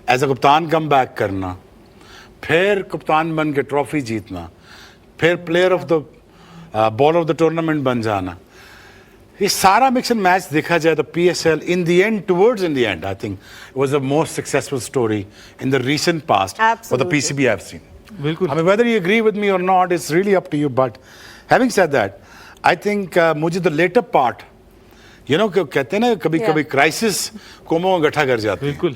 As a कप्तान come back करना, फिर कप्तान बन के ट्रॉफी जीतना, फिर player of the bowler of the tournament बन जाना, ये सारा मिक्स एंड मैच देखा जाए तो PSL in the end, towards in the end, I think was the most successful story in the recent past for the PCB I have seen. बिल्कुल. I mean, whether you agree with me or not, it's really up to you. But having said that, I think मुझे the later part, you know, कहते हैं ना कभी कभी crisis कोमों गठा कर जाते हैं. बिल्कुल.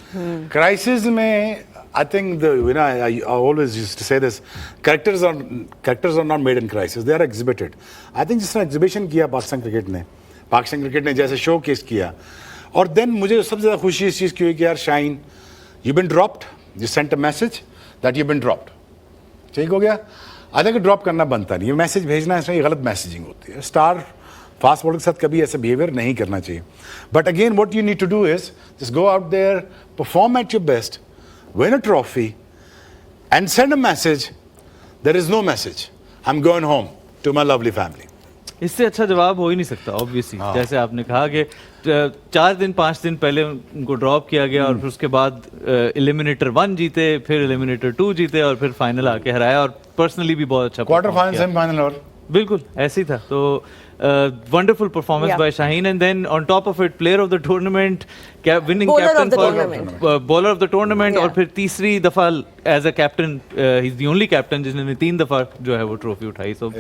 क्राइसिस में I think I always used to say this, characters are not made in crisis, they are exhibited. I think जिस तरह exhibition किया पाकिस्तान क्रिकेट ने जैसे शो केस किया, और देन मुझे सबसे ज़्यादा खुशी इस चीज़ की हुई कि यार Shaheen, you been dropped, you sent a message that you been dropped. ठीक हो गया. आई थिंक ड्रॉप करना बनता नहीं, ये मैसेज भेजना है, ये गलत मैसेजिंग होती है. स्टार फास्ट बॉलर के साथ कभी ऐसा बिहेवियर नहीं करना चाहिए. But again what you need to do is just go out there, perform at your best, win a trophy and send a message, there is no message, I'm going home to my lovely family. इससे अच्छा जवाब हो ही नहीं सकता obviously. जैसे आपने कहा कि 4 दिन 5 दिन पहले उनको ड्रॉप किया गया और फिर उसके बाद एलिमिनेटर 1 जीते, फिर एलिमिनेटर 2 जीते और फिर फाइनल आके हराया, और पर्सनली भी बहुत अच्छा क्वार्टर फाइनल, सेमीफाइनल, और बिल्कुल ऐसे ही था. तो wonderful performance by Shaheen, and then on top of it player of the tournament, winning captain for bowler of the tournament, और फिर तीसरी दफा as a captain, he is the only captain जिसने 3 दफा जो है वो ट्रॉफी उठाई. So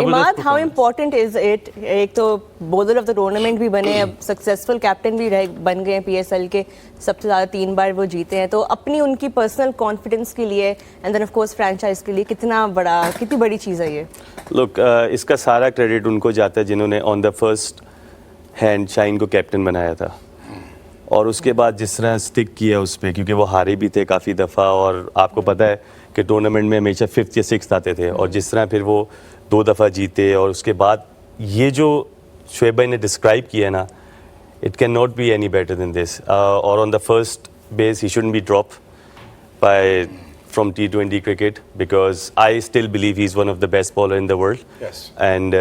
Imad, how important is it, एक तो बॉलर ऑफ द टूर्नामेंट भी बने, अब सक्सेसफुल कैप्टन भी बन गए, PSL के सबसे ज़्यादा 3 बार वो जीते हैं. तो अपनी उनकी पर्सनल कॉन्फिडेंस के लिए and then of course franchise के लिए कितनी बड़ी चीज़ है ये. लुक, इसका सारा क्रेडिट उनको जाता है जिन्होंने on the first hand Shaheen को कैप्टन बनाया था, और उसके बाद जिस तरह स्टिक किया उस पर, क्योंकि वो हारे भी थे काफ़ी दफ़ा, और आपको पता है कि टूर्नामेंट में हमेशा 5th या 6th आते थे, और जिस तरह फिर वो 2 दफ़ा जीते, और उसके बाद ये जो शोएब भाई ने डिस्क्राइब किया ना, it can not be any better than this. और on the first base he shouldn't be drop by from T20 cricket, because I still believe he's one of the best bowler in the world. Yes. And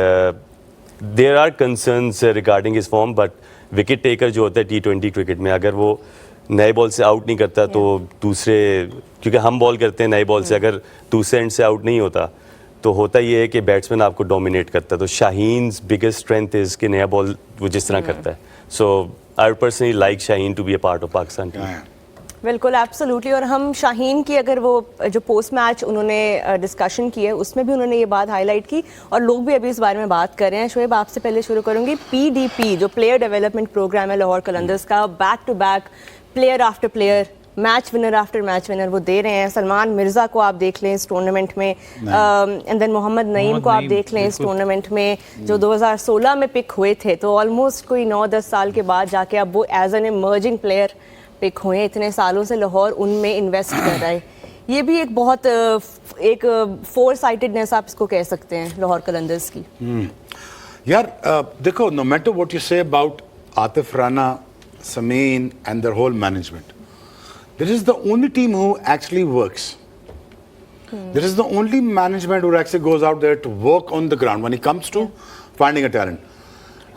there are concerns regarding his form, but wicket taker जो होता है T20 cricket में, अगर वो नए ball से out नहीं करता तो दूसरे, क्योंकि हम बॉल करते हैं नए बॉल से, अगर दूसरे एंड से आउट नहीं होता तो होता ये है कि बैट्समैन आपको डोमिनेट करता है. तो शाहीन्स बिगेस्ट स्ट्रेंथ इज कि नया बॉल वो जिस तरह करता है. So I would personally like Shaheen to be a part of Pakistan team. बिल्कुल, एब्सोल्युटली. और हम शाहीन की अगर वो जो पोस्ट मैच उन्होंने डिस्कशन की है उसमें भी उन्होंने ये बात हाईलाइट की, और लोग भी अभी इस बारे में बात कर रहे हैं. शोएब, आपसे पहले शुरू करूंगी. PDP जो प्लेयर डेवलपमेंट प्रोग्राम है लाहौर कलंदर्स का, back to back player after player, match winner after match winner वो दे रहे हैं. सलमान मिर्ज़ा को आप देख लें इस टूर्नामेंट में, एंड देन मोहम्मद नईम को आप देख लें इस टूर्नामेंट में, जो 2016 में पिक हुए थे. तो ऑलमोस्ट कोई 9-10 साल के बाद जाके अब वो as an emerging player pick हुए. इतने सालों से लाहौर उनमें इन्वेस्ट कर रहा है. ये भी एक बहुत एक फोर साइटेडनेस आप इसको कह सकते हैं लाहौर कलंदर्स की. यार देखो, no matter what you say about Atif Rana, Sameen and their whole management, this is the only team who actually works. This is the only management who actually goes out there to work on the ground when it comes to finding a talent.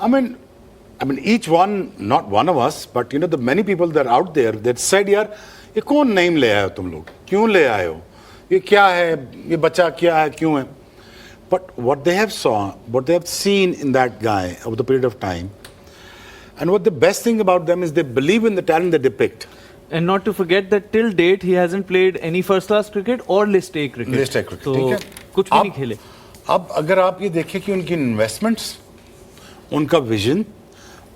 I mean each one, not one of us, but you know the many people that are out there that said, यार ये कौन name ले आए हो तुम लोग, क्यों ले आए हो, ये क्या है, ये बच्चा क्या है, क्यों है. But what they have seen in that guy over the period of time, and what the best thing about them is they believe in the talent that they picked. And not to forget that till date he hasn't played any first class cricket or list A cricket. List A cricket, ठीक है. कुछ भी नहीं खेले. अब अगर आप ये देखें कि उनकी इन्वेस्टमेंट्स, उनका विजन,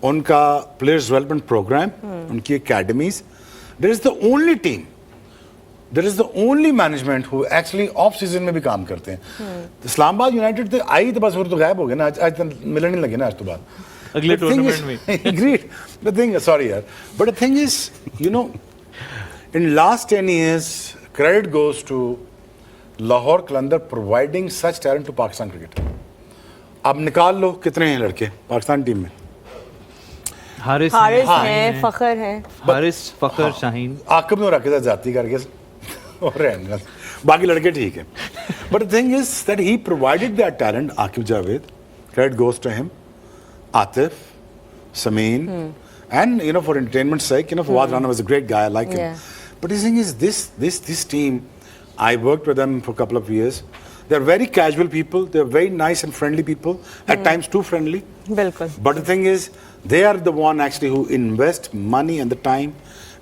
उनका प्लेयर्स डेवलपमेंट प्रोग्राम, उनकी academies, there is the only team, there is the only management who actually off season में भी काम करते हैं. इस्लामाबाद यूनाइटेड आई तो बस, तो गायब हो गए ना, आज तो मिलने नहीं लगे ना आज तो बाद अगले टूर्नामेंट में. Agreed. The thing, sorry यार, but the thing is, you know, in last 10 years, credit goes to Lahore Qalandar providing such talent to Pakistan cricket. अब निकाल लो कितने हैं लड़के पाकिस्तान टीम में. हारिस हैं, फखर हैं. हारिस, फखर, शाहीन, आकिब ने रखे जाती करके और रहने, बाकी लड़के ठीक है. But the thing is that he provided that talent. Aqib Javed, credit goes to him. Atif, Sameen, and you know, for entertainment's sake, you know, Fawad Rana was a great guy, I like him. But the thing is, this team, I worked with them for a couple of years. They're very casual people. They're very nice and friendly people. At times too friendly. बिल्कुल. But the thing is, they are the one actually who invest money and the time,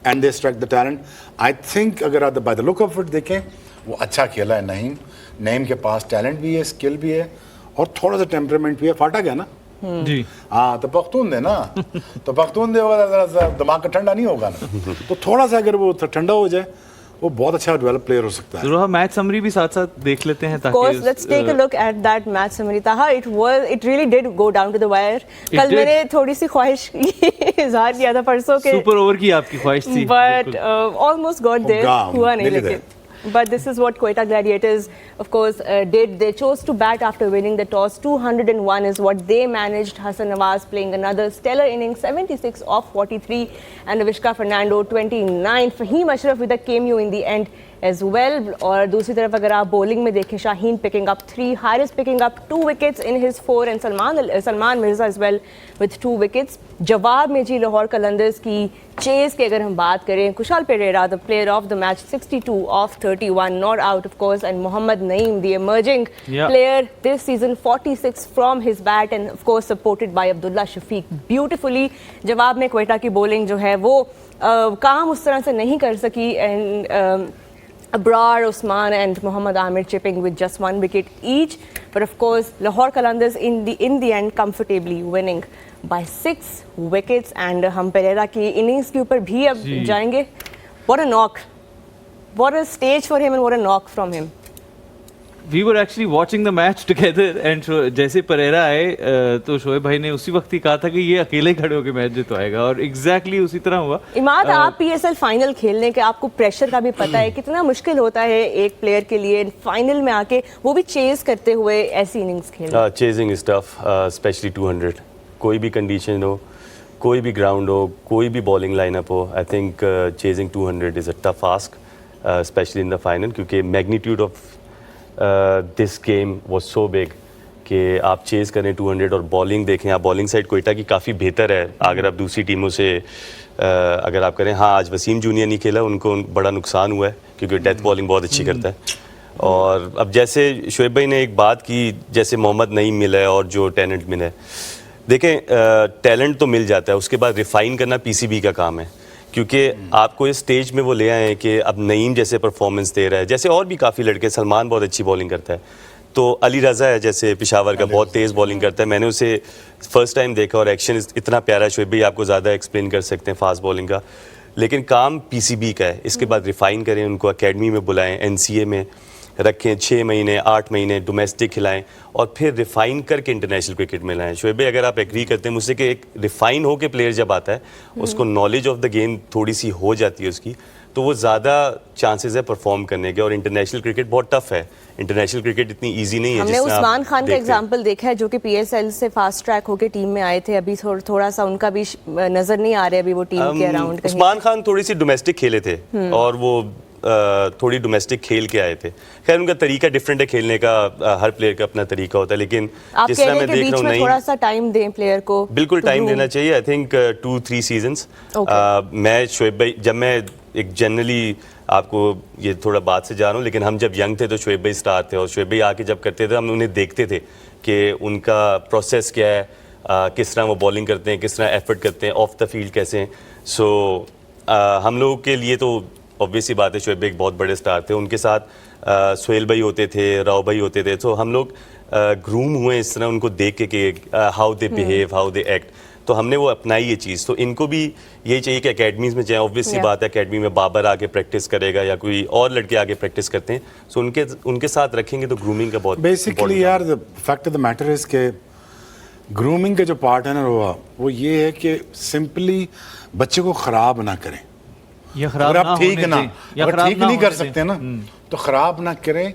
and they strike the talent. I think अगर आप by the look of it देखें, वो अच्छा खेला है नईम. नईम के पास talent भी है, स्किल भी है, और थोड़ा सा टेम्परामेंट भी है. फाटा गया ना? जी. हाँ, तो पख्तून दे ना. तो पख्तून दे होगा, दिमाग का ठंडा नहीं होगा ना. तो थोड़ा सा अगर वो ठंडा हो जाए, वो बहुत अच्छा डेवलप प्लेयर हो सकता है. तो मैच समरी भी साथ-साथ देख लेते हैं ताकि. Of course, let's take a look at that match summary. Taha, it really did go down to the wire. कल मैंने थोड़ी सी ख्वाहिश इजहार किया था परसों के. सुपर ओवर की आपकी ख्वाहिश थी. But almost got there. हुआ नहीं लेकिन. But this is what Quetta Gladiators, of course, did. They chose to bat after winning the toss. 201 is what they managed. Hassan Nawaz playing another stellar innings, 76 off 43. And Avishka Fernando, 29. Fahim Ashraf with a cameo in the end as well. और दूसरी तरफ अगर आप bowling में देखें, Shaheen picking up 3, Haris picking up 2 wickets in his 4, and Salman Mirza as well with 2 wickets. जवाब में जी लाहौर कलंदर्स की चेस की अगर हम बात करें, Kushal Pereira the player of the match, 62 off 31, not out of course, and Mohammad Naeem, the emerging player this season, 46 from his bat, and of course supported by Abdullah Shafiq beautifully. जवाब में क्वेटा की bowling जो है वो काम उस तरह से नहीं कर सकी, and Abrar, Usman and Muhammad Amir chipping with just 1 wicket each. But of course, Lahore Qalandars in the end comfortably winning by 6 wickets. And हम पेरेरा की innings के ऊपर भी अब जाएंगे. What a knock! What a stage for him and what a knock from him. We were actually watching the match together and जैसे परेरा आए तो शोएब भाई ने उसी वक्त ही कहा था कि ये अकेले ही खड़े होकर मैच जितवाएगा, और एग्जैक्टली उसी तरह हुआ. इमाद, आप पीएसएल फाइनल खेलने के आपको प्रेशर का भी पता है कितना मुश्किल होता है एक प्लेयर के लिए फाइनल में आके, वो भी चेज करते हुए ऐसी इनिंग्स खेलना. Chasing is tough, specially 200. कोई भी कंडीशन हो, कोई भी ग्राउंड हो, कोई भी बॉलिंग लाइनअप हो, I think chasing 200 is a tough ask, specially in the final, क्योंकि magnitude of this game was so big कि आप चेज़ करें 200 और बॉलिंग देखें. आप बॉलिंग साइड कोयटा की काफ़ी बेहतर है अगर आप दूसरी टीमों से अगर आप करें. हाँ, आज वसीम जूनियर नहीं खेला, उनको बड़ा नुकसान हुआ है क्योंकि डेथ बॉलिंग बहुत अच्छी करता है. और अब जैसे शोएब भाई ने एक बात की, जैसे मोहम्मद नईम मिला है और जो टैलेंट मिला है, देखें टैलेंट तो मिल जाता है, उसके बाद रिफ़ाइन करना पीसीबी का काम है. क्योंकि आपको इस स्टेज में वो ले आए हैं कि अब नईम जैसे परफॉर्मेंस दे रहा है, जैसे और भी काफ़ी लड़के, सलमान बहुत अच्छी बॉलिंग करता है, तो अली रज़ा है जैसे पेशावर का, बहुत तेज़ बॉलिंग करता है. मैंने उसे फर्स्ट टाइम देखा और एक्शन इतना प्यारा. शोएब भाई आपको ज़्यादा एक्सप्लेन कर सकते हैं फास्ट बॉलिंग का, लेकिन काम पीसीबी का है. इसके बाद रिफ़ाइन करें, उनको अकेडमी में बुलाएं, एनसीए में रखें, 6 महीने 8 महीने डोमेस्टिक खिलाएं, और फिर रिफ़ाइन करके इंटरनेशनल क्रिकेट में लाएं. शोएब भाई अगर आप एग्री करते हैं मुझसे कि एक रिफ़ाइन होकर प्लेयर जब आता है, उसको नॉलेज ऑफ द गेम थोड़ी सी हो जाती है उसकी, तो वो ज़्यादा चांसेस है परफॉर्म करने के. और इंटरनेशनल क्रिकेट बहुत टफ है, इंटरनेशनल क्रिकेट इतनी ईजी नहीं है. हमने उस्मान खान का एग्जांपल देखा है जो कि पीएसएल से फास्ट ट्रैक होकर टीम में आए थे. अभी थोड़ा सा उनका भी नज़र नहीं आ रहा है अभी वो टीम के अराउंड. उस्मान खान थोड़ी सी डोमेस्टिक खेले थे और वो थोड़ी डोमेस्टिक खेल के आए थे. खैर उनका तरीका डिफरेंट है खेलने का, हर प्लेयर का अपना तरीका होता है, लेकिन जिस तरह मैं देख रहा हूँ, नहीं, थोड़ा सा टाइम दें प्लेयर को, बिल्कुल टाइम देना चाहिए. I think 2-3 seasons. मैं शोएब भाई, जब मैं एक जनरली आपको ये थोड़ा बात से जा रहा हूँ, लेकिन हम जब यंग थे तो शोएब भाई स्टार थे, और शोएब भाई आके जब करते थे हम उन्हें देखते थे कि उनका प्रोसेस क्या है, किस तरह वो बॉलिंग करते हैं, किस तरह एफर्ट करते हैं, ऑफ द फील्ड कैसे हैं. सो हम लोगों के लिए तो ऑब्वियस ही बात है, शोएब भाई एक बहुत बड़े स्टार थे. उनके साथ सोहेल भाई होते थे, राव भाई होते थे, तो हम लोग ग्रूम हुए इस तरह उनको देख के कि how they behave, how they act, तो हमने वो अपनाई ये चीज़. तो इनको भी यही चाहिए कि अकेडमीज़ में जाएं. ऑब्वियस सी बात है, अकेडमी में बाबर आके प्रैक्टिस करेगा या कोई और लड़के आके प्रैक्टिस करते हैं, सो उनके साथ रखेंगे तो ग्रूमिंग का बहुत बेसिकली यार the fact of the matter is के ग्रूमिंग का जो पार्ट है ना वो ये है कि सिंपली बच्चे को ख़राब ना करें. अगर आप ठीक नहीं कर सकते ना तो ख़राब ना करें,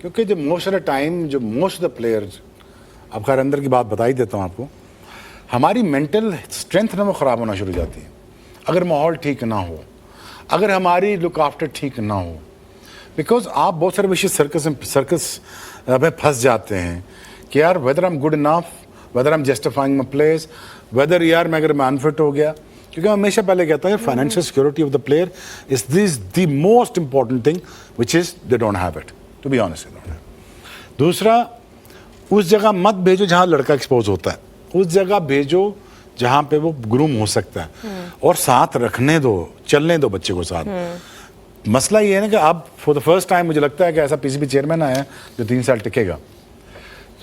क्योंकि जो मोस्ट ऑफ द टाइम जो मोस्ट ऑफ द प्लेयर्स, अब खैर अंदर की बात बता ही देता हूँ आपको, हमारी मेंटल स्ट्रेंथ ना वो ख़राब होना शुरू हो जाती है अगर माहौल ठीक ना हो, अगर हमारी लुक आफ्टर ठीक ना हो. बिकॉज आप बहुत सारे विषय सर्कस में फंस जाते हैं कि यार whether I am good enough, whether I am justifying my place, whether यार मैं अगर मैं अनफिट हो गया क्योंकि मैं हमेशा पहले कहता हूँ financial security of the player is this the most important thing which is they don't have it, to be honest. दूसरा, उस जगह मत भेजो जहाँ लड़का एक्सपोज होता है, उस जगह भेजो जहाँ पे वो ग्रूम हो सकता है, और साथ रखने दो, चलने दो बच्चे को साथ। मसला ये है ना कि अब फॉर द फर्स्ट टाइम मुझे लगता है कि ऐसा पीसीबी चेयरमैन आया है जो 3 साल टिकेगा।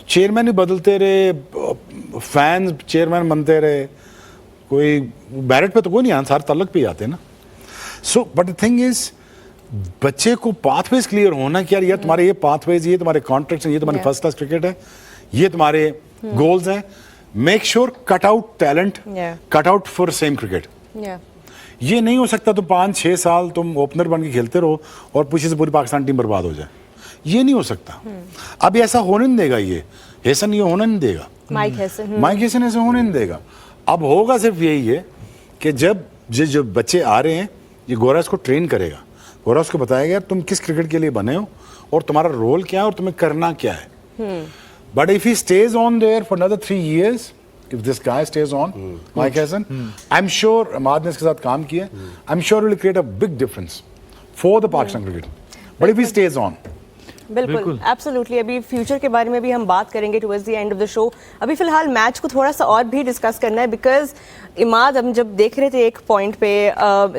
चेयरमैन भी बदलते रहे, फैंस चेयरमैन बनते रहे, कोई बैरेट पे तो कोई नहीं आना, सारे तलक पे ही आते हैं ना। So but the thing is, बच्चे को पाथवेज क्लियर होना कि यार तुम्हारे ये पाथवेज, ये तुम्हारे कॉन्ट्रैक्ट्स हैं, ये तुम्हारी फर्स्ट क्लास क्रिकेट है, ये तुम्हारे गोल्स हैं। Make sure cut out talent, cut out for same cricket. ये नहीं हो सकता तुम 5-6 साल तुम ओपनर बन के खेलते रहो और पीछे से पूरी पाकिस्तान टीम बर्बाद हो जाए, ये नहीं हो सकता। अब ऐसा होने नहीं देगा, ये हैसन ये होने नहीं देगा, माइक हैसन ऐसा होने नहीं देगा। अब होगा सिर्फ यही है कि जब जो बच्चे आ रहे हैं, ये गोरा इसको ट्रेन करेगा, गोरा उसको बताएगा यार तुम किस क्रिकेट के लिए बने हो और तुम्हारा रोल क्या है और तुम्हें करना क्या है। But if he stage on their for another 3 years, if this guy stays on, Mike Hassan, I'm sure Ahmad ने इसके साथ काम किया, I'm sure will create a big difference for the Pakistan cricket. But if he stays on, बिल्कुल absolutely. अभी future के बारे में भी हम बात करेंगे towards the end of the show. अभी फिलहाल मैच को थोड़ा सा और भी डिस्कस करना है, बिकॉज इमाद हम जब देख रहे थे एक पॉइंट पे,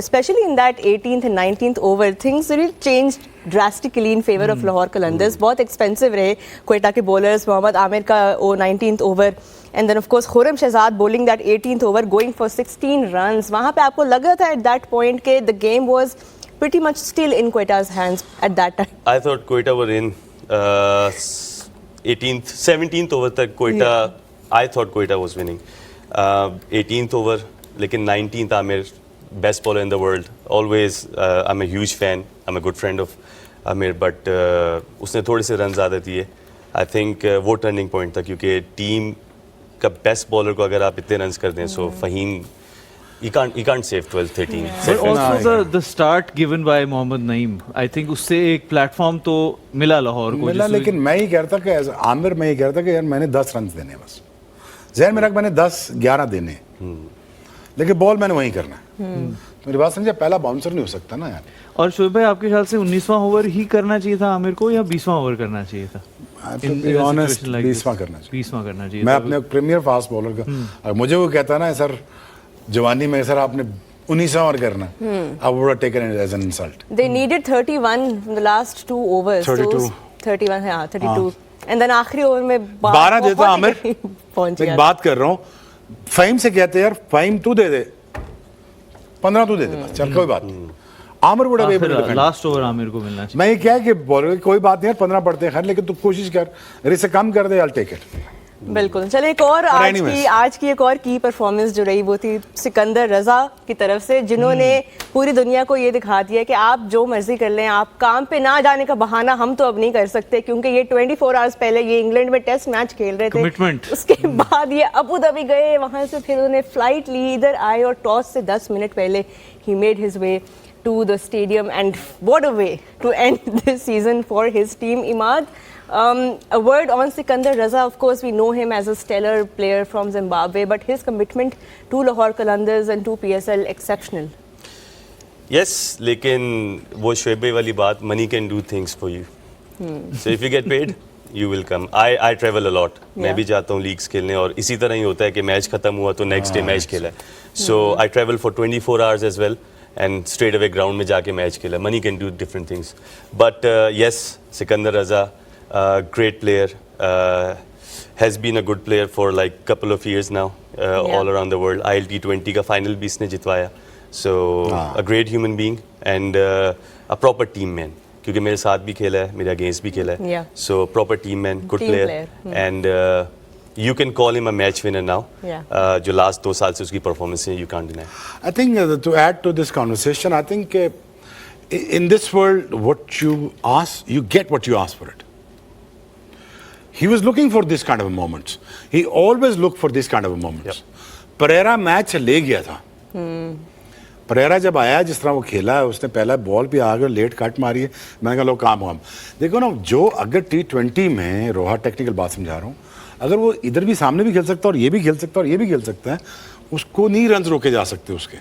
specially in that 18th and 19th over, things really change drastically in favour of Lahore Qalandars. बहुत एक्सपेंसिव रहे क्वेटा के बॉलर्स, मोहम्मद आमिर का वो 19th over, and then of course Khurram Shahzad bowling that 18th over going for 16 runs. वहाँ पे आपको लगा था एट दैट पॉइंट के the game was pretty much still in Queta's hands at that time? I thought Quetta were in 18th, 17th over तक Quetta, I thought Quetta was winning. 18th over, लेकिन 19th Amir, best bowler in the world. Always, I'm a huge fan. I'm a good friend of Amir, but उसने थोड़े से run ज़्यादा दिए. I think वो turning point था, क्योंकि team का best bowler को अगर आप इतने रन कर दें, so Faheem You can't save 12-13. But also the start given by Mohammad Naeem, I think उससे एक प्लेटफॉर्म तो मिला लाहौर को। मिला, लेकिन मैं ही कहता कि आमिर, मैं ही कहता कि यार मैंने 10 रन देने, बस जहन में रख, मैंने 10-11 देने, लेकिन बॉल मैंने वहीं करना है। मेरी बात समझे, पहला बाउंसर नहीं हो सकता ना यार। और शोएब भाई, आपके ख्याल से 19वां ओवर ही करना चाहिए था आमिर को, या 20वां ओवर करना चाहिए था? ऑनेस्ट 20वां करना चाहिए। 20वां करना चाहिए। मैं अपने प्रीमियर फास्ट बॉलर का, अगर मुझे वो कहता ना सर जवानी में सर आपने 19वां ओवर करना, I would have taken it as an insult. They needed 31 from the last 2 overs. 32. 31 है, 32. And then आखिरी ओवर में 12 देता आमिर। पहुंच एक गया। बात कर रहा हूँ, फ़हीम से कहते यार फ़हीम तू दे दे, 15 तू दे दे, बस चल कोई बात नहीं। Amir would have able to defend. Last over Amir को मिलना चाहिए। मैं ये क्या है कि बॉलर कोई बात नहीं यार, 15 पड़ते हैं खैर, लेकिन तू कोशिश कर, अगर इससे कम कर दे, I'll take it. बिल्कुल। चलिए एक और आज की एक और की परफॉर्मेंस जो रही वो थी सिकंदर रजा की तरफ से, जिन्होंने पूरी दुनिया को ये दिखा दिया कि आप जो मर्जी कर लें, आप काम पे ना जाने का बहाना हम तो अब नहीं कर सकते, क्योंकि ये 24 आवर्स पहले ये इंग्लैंड में टेस्ट मैच खेल रहे थे। कमिटमेंट। उसके बाद ये अबू धाबी गए, वहां से फिर उन्हें फ्लाइट ली, इधर आए और टॉस से 10 मिनट पहले ही made his way to the stadium, and what a way to end this season for his team. Imad, a word on Sikandar Raza. Of course, we know him as a stellar player from Zimbabwe, but his commitment to Lahore Qalandars and to PSL exceptional. Yes, लेकिन वो शोएब भाई वाली बात, money can do things for you. So if you get paid, you will come. I travel a lot. मैं भी जाता हूँ leagues खेलने, और इसी तरह ही होता है कि मैच खत्म हुआ तो नेक्स्ट डे मैच खेला है. So I travel for 24 hours as well. And straight away ground में जाके मैच खेला. Money can do different things. But yes, Sikandar Raza, great player, has been a good player for like couple of years now, all around the world. ILT20 का final भी इसने जितवाया. So a great human being and a proper team man. क्योंकि मेरे साथ भी खेला है, मेरे अगेंस्ट भी खेला है. Yeah. So proper team man, good Team player. And you can call him a match winner now. जो last 2 साल से उसकी performance है, you can't deny. I think to add to this conversation, I think in this world, what you ask, you get what you ask for it. He was looking for this kind of moments. He always looked for this kind of moments. Pereira match ले गया था. परेरा जब आया, जिस तरह वो खेला है, उसने पहला बॉल भी आगे लेट कट मारी है, मैंने कहा लो काम देखो ना, जो अगर T20 में रोहा टेक्निकल बात समझा रहा हूँ, अगर वो इधर भी सामने भी खेल सकता है और ये भी खेल सकता है और ये भी खेल सकता है, उसको नहीं रन रोके जा सकते उसके।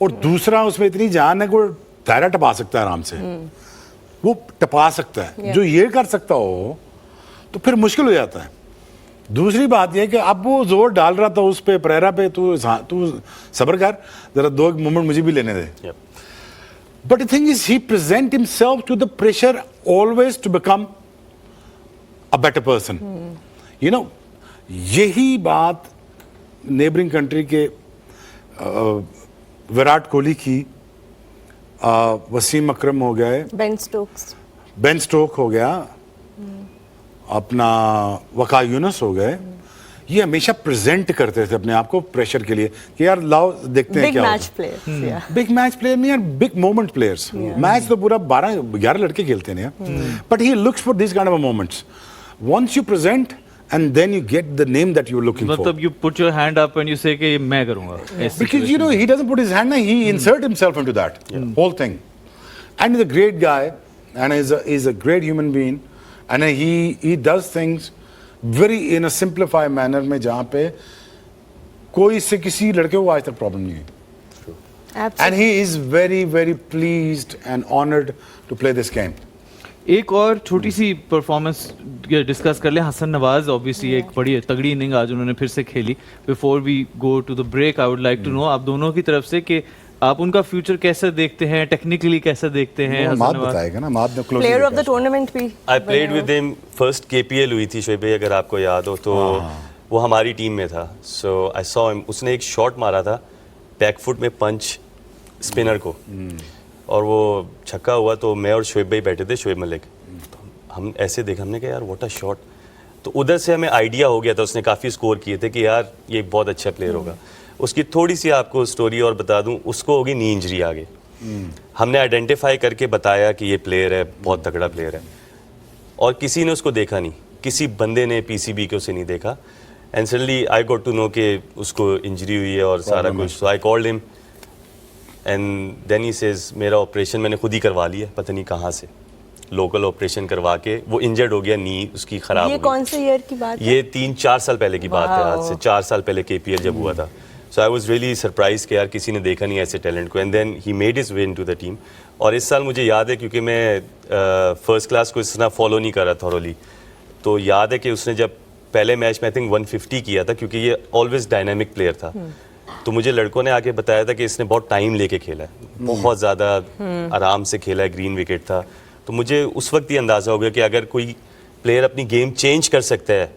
और दूसरा उसमें इतनी जान है कि वो दायरा टपा सकता है आराम से, वो टपा सकता है। जो ये कर सकता हो तो फिर मुश्किल हो जाता है। दूसरी बात यह कि अब वो जोर डाल रहा था उस पे परेरा पे, तू सब्र कर जरा, 2 मोमेंट मुझे भी लेने दे। But the thing is he present himself to the pressure always to become a better person. You know, यही बात नेबरिंग कंट्री के विराट कोहली की, वसीम अकरम हो गए, बेन स्टोक हो गया, अपना वका यूनुस हो गए, ये हमेशा प्रेजेंट करते थे अपने आप को प्रेशर के लिए कि यार लाओ देखते हैं क्या होता है। बिग मैच प्लेयर नहीं यार, बिग मोमेंट प्लेयर्स। मैच तो पूरा 12-11 लड़के खेलते हैं यार, but he looks for this kind of moments. Once you present and then you get the name that you're looking for. मतलब you put your hand up and you say कि मैं करूँगा। Because you know he doesn't put his hand, he insert himself into that whole thing. And he's a great guy, and he's a great human being, and he does things very in a simplified manner में जहाँ पे कोई इससे किसी लड़के को आज तक प्रॉब्लम नहीं है। And he is very very pleased and honored to play this game. एक और छोटी सी परफॉर्मेंस डिस्कस कर ले। हसन नवाज ऑब्वियसली एक बड़ी तगड़ी इनिंग आज उन्होंने फिर से खेली। Before we go to the break, I would like to know आप दोनों की तरफ से कि आप उनका फ्यूचर कैसे देखते हैं, टेक्निकली कैसे देखते हैं? माद बताएगा ना, माद ने प्लेयर ऑफ द टूर्नामेंट भी। I played with him, first KPL हुई थी शोएब भाई, अगर आपको याद हो तो वो हमारी टीम में था। सो आई सॉ हिम, उसने एक शॉट मारा था बैकफुट में पंच स्पिनर को, और वो छक्का हुआ। तो मैं और शोएब भाई बैठे थे, शोएब मलिक, तो हम ऐसे देखा, हमने कहा यार व्हाट अ शॉट। तो उधर से हमें आइडिया हो गया था, उसने काफ़ी स्कोर किए थे कि यार ये बहुत अच्छा प्लेयर होगा। उसकी थोड़ी सी आपको स्टोरी और बता दूं, उसको होगी नी इंजरी आगे। हमने आइडेंटिफाई करके बताया कि ये प्लेयर है, बहुत तगड़ा प्लेयर है, और किसी ने उसको देखा नहीं, किसी बंदे ने पीसीबी को उसे नहीं देखा। And suddenly I got to know कि उसको इंजरी हुई है और सारा कुछ। So I called him and then he says मेरा ऑपरेशन मैंने खुद ही करवा लिया, पता नहीं कहाँ से लोकल ऑपरेशन करवा के वो इंजर्ड हो गया, नी उसकी खराब हो गई। ये कौन से ईयर की बात है? ये 3-4 साल पहले की बात है, आज से 4 साल पहले केपीएल जब हुआ था। So I was really surprise कि यार किसी ने देखा नहीं ऐसे टैलेंट को, and then he made his way into the team. और इस साल मुझे याद है, क्योंकि मैं फर्स्ट क्लास को इस तरह फॉलो नहीं कर रहा थॉरोली, तो याद है कि उसने जब पहले मैच में आई थिंक 150 किया था, क्योंकि ये ऑलवेज डायनामिक प्लेयर था। तो मुझे लड़कों ने आके बताया था कि इसने बहुत टाइम लेके खेला है, बहुत ज़्यादा आराम से खेला है, ग्रीन विकेट था। तो मुझे उस वक्त ये अंदाज़ा हो गया कि अगर कोई प्लेयर अपनी गेम चेंज कर सकता है,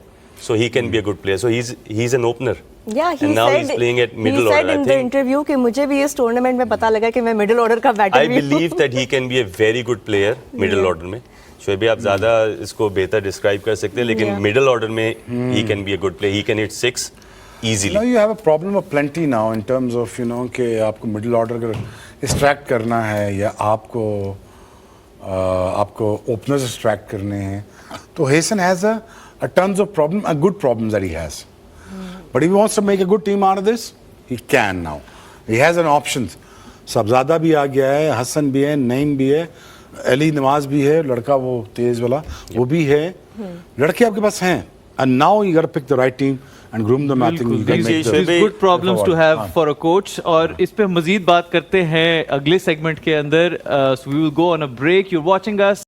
so he can be a good player. So he is an opener. Yeah, he said in the interview कि मुझे भी इस टूर्नामेंट में पता लगा कि मैं मिडिल ऑर्डर का बैटर भी हूं। I believe that he can be a very good player middle order में। शोएब भाई आप ज़्यादा इसको बेहतर डिस्क्राइब कर सकते हैं, लेकिन मिडिल ऑर्डर में he can be a good player, he can hit 6 easily. Now you have a problem of plenty now in terms of कि आपको मिडिल ऑर्डर एक्सट्रैक्ट करना है या आपको ओपनर्स एक्सट्रैक्ट करने हैं, तो हेसन has a tons of problem, a good problems that he has. But if he wants to make a good team out of this, he can now. He has an options. सबजादा भी आ गया है, हसन भी है, नईम भी है, अली नवाज भी है, लड़का वो तेज वाला वो भी है, लड़के आपके पास हैं. And now you got to pick the right team and groom them. I think you can make These good problems to have for a coach. और इस पे मजीद बात करते हैं अगले सेगमेंट के अंदर. So we will go on a break. You're watching us.